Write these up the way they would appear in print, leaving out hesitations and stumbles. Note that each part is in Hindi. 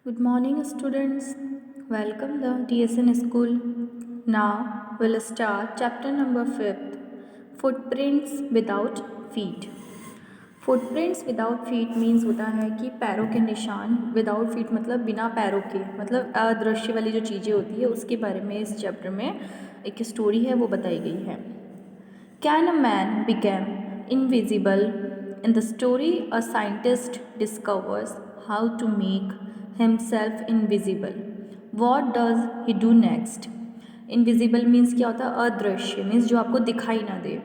Good morning, students. Welcome the TSN school. Now we'll start chapter number 5th, Footprints without feet. Footprints without feet means होता है कि पैरों के निशान. विदाउट फीट मतलब बिना पैरों के, मतलब अदृश्य वाली जो चीज़ें होती है उसके बारे में इस चैप्टर में एक स्टोरी है वो बताई गई है. Can a man became invisible? In the story a scientist discovers how to make himself invisible. What does he do next? Invisible means क्या होता है? अदृश्य मीन्स जो आपको दिखाई ना दे.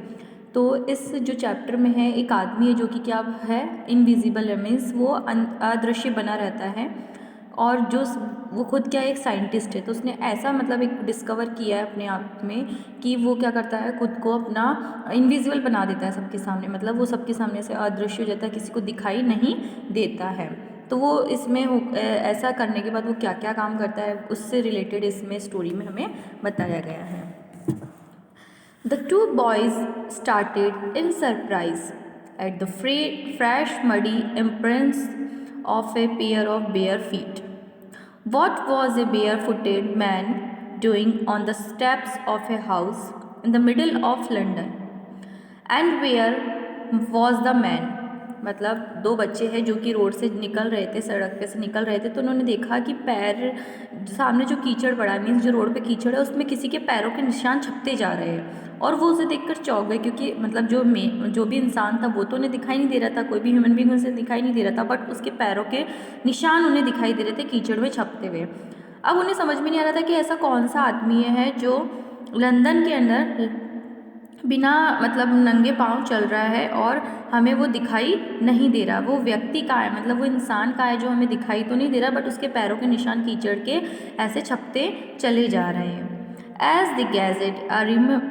तो इस जो चैप्टर में है एक आदमी है जो कि क्या है, इनविजिबल है, मीन्स वो अदृश्य बना रहता है. और जो वो खुद क्या एक साइंटिस्ट है, तो उसने ऐसा मतलब एक डिस्कवर किया है अपने आप में कि वो क्या करता है, खुद को अपना इनविजिबल बना देता है सबके सामने. मतलब वो सबके सामने से अदृश्य हो जाता है, किसी को दिखाई नहीं देता है. तो वो इसमें ऐसा करने के बाद वो क्या क्या काम करता है उससे रिलेटेड इसमें स्टोरी में हमें बताया गया है. The two boys started in surprise at the fresh muddy imprints of a pair of bare feet. What was a barefooted man doing on the steps of a house in the middle of London? And where was the man? मतलब दो बच्चे हैं जो कि रोड से निकल रहे थे, सड़क पे से निकल रहे थे, तो उन्होंने देखा कि पैर सामने जो कीचड़ पड़ा है, मीन्स जो रोड पे कीचड़ है उसमें किसी के पैरों के निशान छपते जा रहे हैं. और वो उसे देखकर चौंक गए, क्योंकि मतलब जो भी इंसान था वो तो उन्हें दिखाई नहीं दे रहा था, कोई भी ह्यूमन बींग उसे दिखाई नहीं दे रहा था, बट उसके पैरों के निशान उन्हें दिखाई दे रहे थे कीचड़ में छपते हुए. अब उन्हें समझ में नहीं आ रहा था कि ऐसा कौन सा आदमी है जो लंदन के अंदर बिना मतलब नंगे पाँव चल रहा है और हमें वो दिखाई नहीं दे रहा. वो व्यक्ति का है, मतलब वो इंसान का है जो हमें दिखाई तो नहीं दे रहा, बट उसके पैरों के निशान कीचड़ के ऐसे छपते चले जा रहे हैं. As the gadget a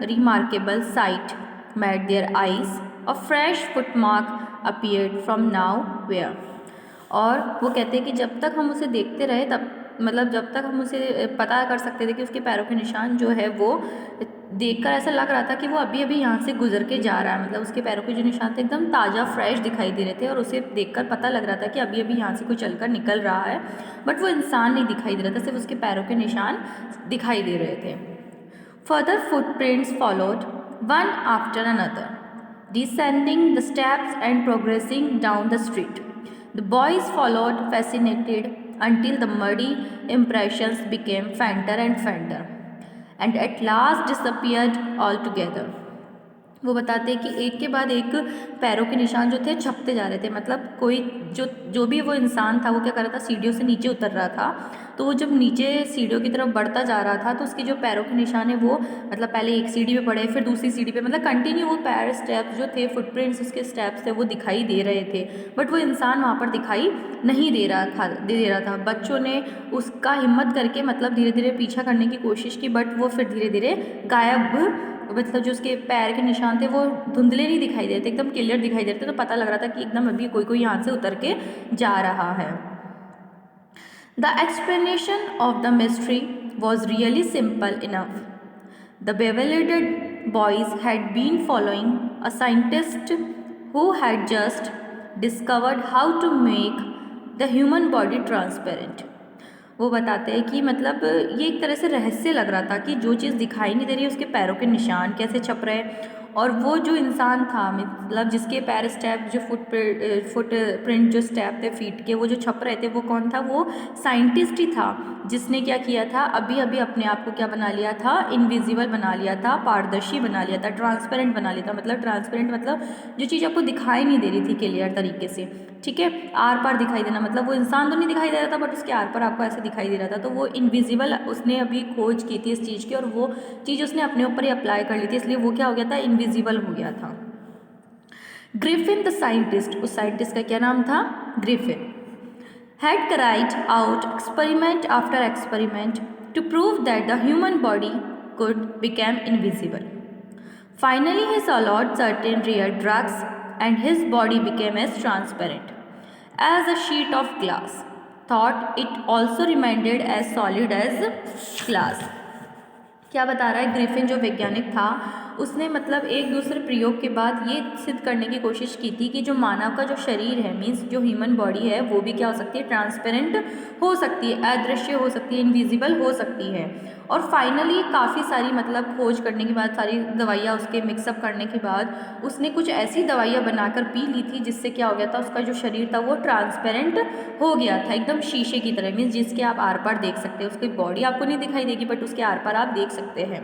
remarkable sight met their eyes, a fresh footmark appeared from nowhere. और वो कहते हैं कि जब तक हम उसे देखते रहे तब मतलब जब तक हम उसे पता कर सकते थे कि उसके पैरों के निशान जो है वो देखकर ऐसा लग रहा था कि वो अभी अभी यहाँ से गुजर के जा रहा है. मतलब उसके पैरों के जो निशान थे एकदम ताज़ा फ्रेश दिखाई दे रहे थे और उसे देखकर पता लग रहा था कि अभी अभी यहाँ से कोई चलकर निकल रहा है, बट वो इंसान नहीं दिखाई दे रहा था, सिर्फ उसके पैरों के निशान दिखाई दे रहे थे. Further footprints followed one after another, descending the steps and progressing down the street. The boys followed, fascinated, until the muddy impressions became fainter and fainter, and at last disappeared altogether. वो बताते हैं कि एक के बाद एक पैरों के निशान जो थे छपते जा रहे थे. मतलब कोई जो भी वो इंसान था वो क्या कर रहा था, सीढ़ियों से नीचे उतर रहा था. तो वो जब नीचे सीढ़ियों की तरफ बढ़ता जा रहा था तो उसके जो पैरों के निशान है वो मतलब पहले एक सीढ़ी पे पड़े, फिर दूसरी सीढ़ी पे, मतलब कंटिन्यू वो पैर स्टेप्स जो थे, फुटप्रिंट्स उसके स्टेप्स थे वो दिखाई दे रहे थे, बट वो इंसान वहाँ पर दिखाई नहीं दे रहा था. बच्चों ने उसका हिम्मत करके मतलब धीरे धीरे पीछा करने की कोशिश की, बट वो फिर धीरे धीरे गायब, मतलब जो उसके पैर के निशान थे वो धुंधले नहीं दिखाई दे रहे थे, एकदम क्लियर दिखाई दे रहे थे. तो पता लग रहा था कि एकदम अभी कोई कोई यहाँ से उतर के जा रहा है. The explanation of the mystery was really simple enough. The bewildered boys had been following a scientist who had just discovered how to make the human body transparent. वो बताते हैं कि मतलब ये एक तरह से रहस्य लग रहा था कि जो चीज़ दिखाई नहीं दे रही है उसके पैरों के निशान कैसे छप रहे हैं. और वो जो इंसान था मतलब जिसके पैर स्टेप जो फुट प्रिंट जो स्टेप थे फीट के वो जो छप रहे थे वो कौन था, वो साइंटिस्ट ही था जिसने क्या किया था, अभी अभी अपने आप को क्या बना लिया था, इनविजिबल बना लिया था, पारदर्शी बना लिया था, ट्रांसपेरेंट बना लिया था. मतलब ट्रांसपेरेंट मतलब जो चीज़ आपको दिखाई नहीं दे रही थी क्लियर तरीके से, ठीक है, आर पार दिखाई देना. मतलब वो इंसान तो नहीं दिखाई दे रहा था बट उसके आर पार आपको ऐसे दिखाई दे रहा था. तो वो इनविजिबल उसने अभी खोज की थी इस चीज़ की और वो चीज़ उसने अपने ऊपर ही अप्लाई कर ली थी, इसलिए वो क्या हो गया था, इनविजिबल हो गया था. ग्रिफिन द साइंटिस्ट, उस साइंटिस्ट का क्या नाम था, Griffin, had carried out experiment after experiment to prove that the human body could become invisible. Finally, he swallowed certain rare drugs and his body became as transparent as a sheet of glass. Thought it also remained as solid as glass. क्या बता रहा है, ग्रिफिन जो वैज्ञानिक था उसने मतलब एक दूसरे प्रयोग के बाद ये सिद्ध करने की कोशिश की थी कि जो मानव का जो शरीर है, मीन्स जो ह्यूमन बॉडी है, वो भी क्या हो सकती है, ट्रांसपेरेंट हो सकती है, अदृश्य हो सकती है, इनविजिबल हो सकती है। और फाइनली काफ़ी सारी मतलब खोज करने के बाद, सारी दवाइयाँ उसके मिक्सअप करने के बाद उसने कुछ ऐसी दवाइयाँ बनाकर पी ली थी जिससे क्या हो गया था, उसका जो शरीर था वो ट्रांसपेरेंट हो गया था, एकदम शीशे की तरह, मीन्स जिसके आप आर पार देख सकते हैं। उसकी बॉडी आपको नहीं दिखाई देगी बट उसके आर पार आप देख सकते हैं।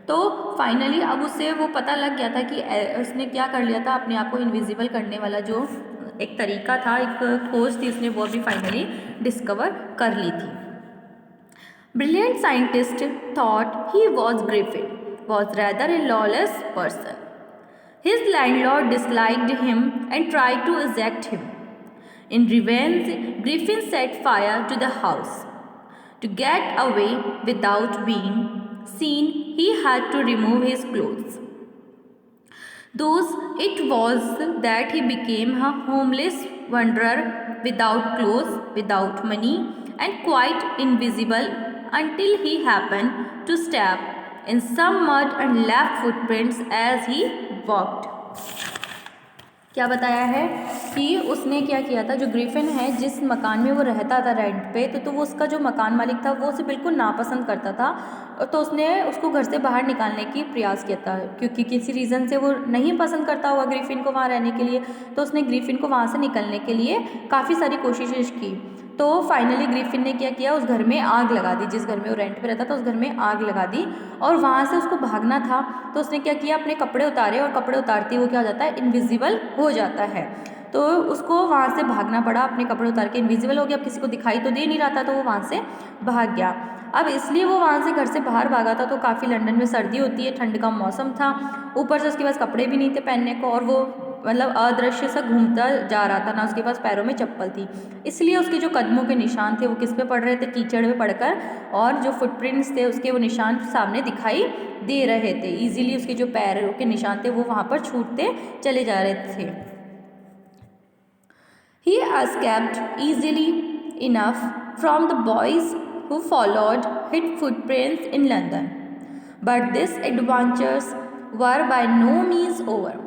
तो फाइनली अब उससे वो पता लग गया था कि उसने क्या कर लिया था, अपने आप को इनविजिबल करने वाला जो एक तरीका था, एक खोज थी, उसने वो भी फाइनली डिस्कवर कर ली थी। Brilliant scientist thought he was Griffin was rather a lawless person. His landlord disliked him and tried to eject him. In revenge, Griffin set fire to the house. To get away without being seen, he had to remove his clothes. Thus, it was that he became a homeless wanderer without clothes, without money, and quite invisible until he happened to step in some mud and left footprints as he walked. क्या बताया है कि उसने क्या किया था, जो ग्रिफिन है जिस मकान में वो रहता था रेंट पे, तो वो उसका जो मकान मालिक था वो उसे बिल्कुल नापसंद करता था, तो उसने उसको घर से बाहर निकालने की प्रयास किया था, क्योंकि किसी रीज़न से वो नहीं पसंद करता हुआ ग्रिफिन को वहाँ रहने के लिए। तो उसने ग्रिफिन को वहाँ से निकलने के लिए काफ़ी सारी कोशिशें की। तो फाइनली ग्रिफिन ने क्या किया, उस घर में आग लगा दी, जिस घर में वो रेंट पे रहता था उस घर में आग लगा दी, और वहाँ से उसको भागना था। तो उसने क्या किया, अपने कपड़े उतारे, और कपड़े उतारते वो क्या हो जाता है, इनविजिबल हो जाता है। तो उसको वहाँ से भागना पड़ा, अपने कपड़े उतार के इनविजिबल हो गया, अब किसी को दिखाई तो दे नहीं रहा था, तो वो वहाँ से भाग गया। अब इसलिए वो वहाँ से घर से बाहर भागा था, तो काफ़ी लंदन में सर्दी होती है, ठंड का मौसम था, ऊपर से उसके पास कपड़े भी नहीं थे पहनने को, और वो मतलब अदृश्य सा घूमता जा रहा था, ना उसके पास पैरों में चप्पल थी। इसलिए उसके जो कदमों के निशान थे वो किस पे पड़ रहे थे, कीचड़ में पड़कर, और जो फुटप्रिंट्स थे उसके वो निशान सामने दिखाई दे रहे थे। इजीली उसके जो पैरों के निशान थे वो वहाँ पर छूटते चले जा रहे थे। He escaped easily enough from the boys who followed his footprints in London. But these adventures were by no means over.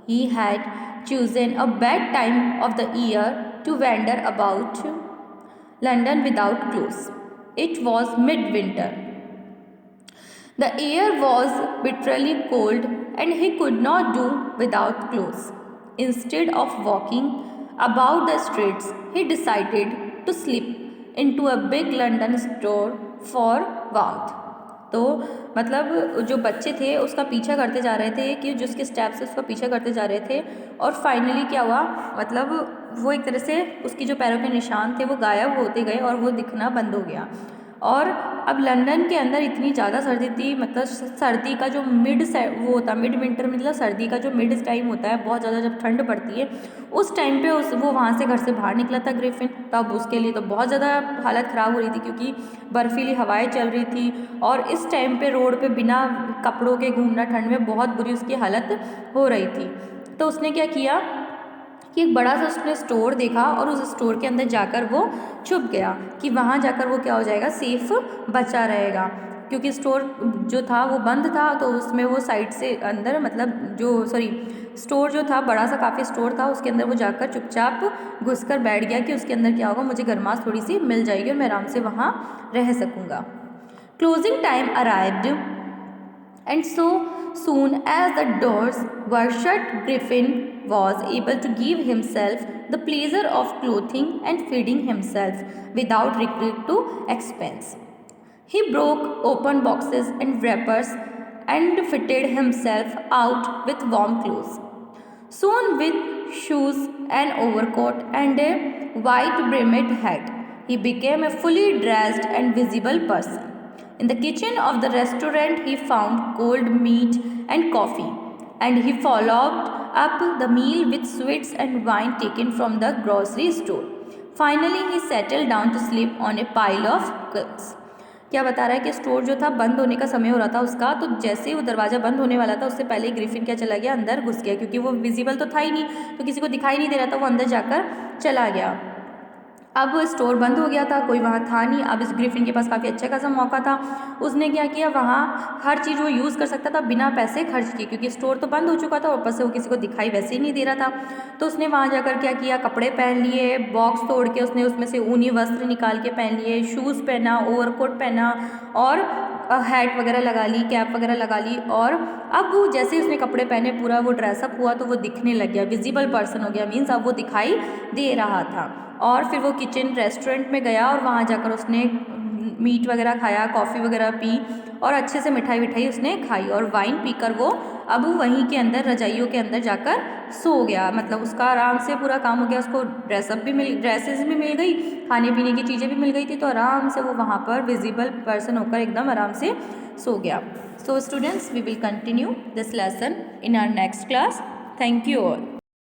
He had chosen a bad time of the year to wander about London without clothes. It was midwinter. The air was bitterly cold and he could not do without clothes. Instead of walking about the streets, he decided to slip into a big London store for warmth. तो मतलब जो बच्चे थे उसका पीछा करते जा रहे थे, कि जिसके स्टेप्स उसका पीछा करते जा रहे थे, और फाइनली क्या हुआ, मतलब वो एक तरह से उसकी जो पैरों के निशान थे वो गायब होते गए और वो दिखना बंद हो गया। और अब लंदन के अंदर इतनी ज़्यादा सर्दी थी, मतलब सर्दी का जो वो होता है मिड विंटर, मतलब सर्दी का जो मिड टाइम होता है, बहुत ज़्यादा जब ठंड पड़ती है उस टाइम पे वो वहाँ से घर से बाहर निकला था ग्रिफिन। तब उसके लिए तो बहुत ज़्यादा हालत ख़राब हो रही थी, क्योंकि बर्फीली हवाएं चल रही थी, और इस टाइम पे रोड पे बिना कपड़ों के घूमना ठंड में बहुत बुरी उसकी हालत हो रही थी। तो उसने क्या किया कि एक बड़ा सा उसने स्टोर देखा, और उस स्टोर के अंदर जाकर वो छुप गया कि वहाँ जाकर वो क्या हो जाएगा, सेफ बचा रहेगा, क्योंकि स्टोर जो था वो बंद था। तो उसमें वो साइड से अंदर, मतलब स्टोर जो था बड़ा सा काफ़ी स्टोर था, उसके अंदर वो जाकर चुपचाप घुसकर बैठ गया कि उसके अंदर क्या होगा, मुझे गर्माश थोड़ी सी मिल जाएगी और मैं आराम से वहाँ रह सकूँगा। Closing time arrived and so soon as the doors were shut, Griffin was able to give himself the pleasure of clothing and feeding himself without regard to expense. He broke open boxes and wrappers and fitted himself out with warm clothes. Soon, with shoes, an overcoat, and a white brimmed hat, he became a fully dressed and visible person. In the kitchen of the restaurant, he found cold meat and coffee, and he followed up the meal with sweets and wine taken from the grocery store. Finally, he settled down to sleep on a pile of clothes. क्या बता रहा है कि स्टोर जो था बंद होने का समय हो रहा था उसका, तो जैसे ही वो दरवाज़ा बंद होने वाला था उससे पहले ही ग्रिफिन क्या चला गया, अंदर घुस गया, क्योंकि वो विजिबल तो था ही नहीं, तो किसी को दिखाई नहीं दे रहा था, वो अंदर जाकर चला गया। अब स्टोर बंद हो गया था, कोई वहाँ था नहीं। अब इस ग्रिफिन के पास काफ़ी अच्छा खासा मौका था। उसने क्या किया, वहाँ हर चीज़ वो यूज़ कर सकता था बिना पैसे खर्च किए, क्योंकि स्टोर तो बंद हो चुका था और ऊपर से वो किसी को दिखाई वैसे ही नहीं दे रहा था। तो उसने वहाँ जाकर क्या किया, कपड़े पहन लिए, बॉक्स तोड़ के उसने उसमें से ऊनी वस्त्र निकाल के पहन लिए, शूज़ पहना, ओवरकोट पहना और हैट वगैरह लगा ली, कैप वगैरह लगा ली। और अब वो जैसे ही उसने कपड़े पहने, पूरा वो ड्रेसअप हुआ, तो वो दिखने लग गया, विजिबल पर्सन हो गया, मीन्स अब वो दिखाई दे रहा था। और फिर वो किचन रेस्टोरेंट में गया और वहाँ जाकर उसने मीट वगैरह खाया, कॉफ़ी वगैरह पी और अच्छे से मिठाई विठाई उसने खाई। और वाइन पीकर वो अब वहीं के अंदर, रजाइयों के अंदर जाकर सो गया। मतलब उसका आराम से पूरा काम हो गया, उसको ड्रेसेस भी मिल गई, खाने पीने की चीज़ें भी मिल गई थी, तो आराम से वो वहाँ पर विजिबल पर्सन होकर एकदम आराम से सो गया। So students, we will continue this lesson in our next class. Thank you all.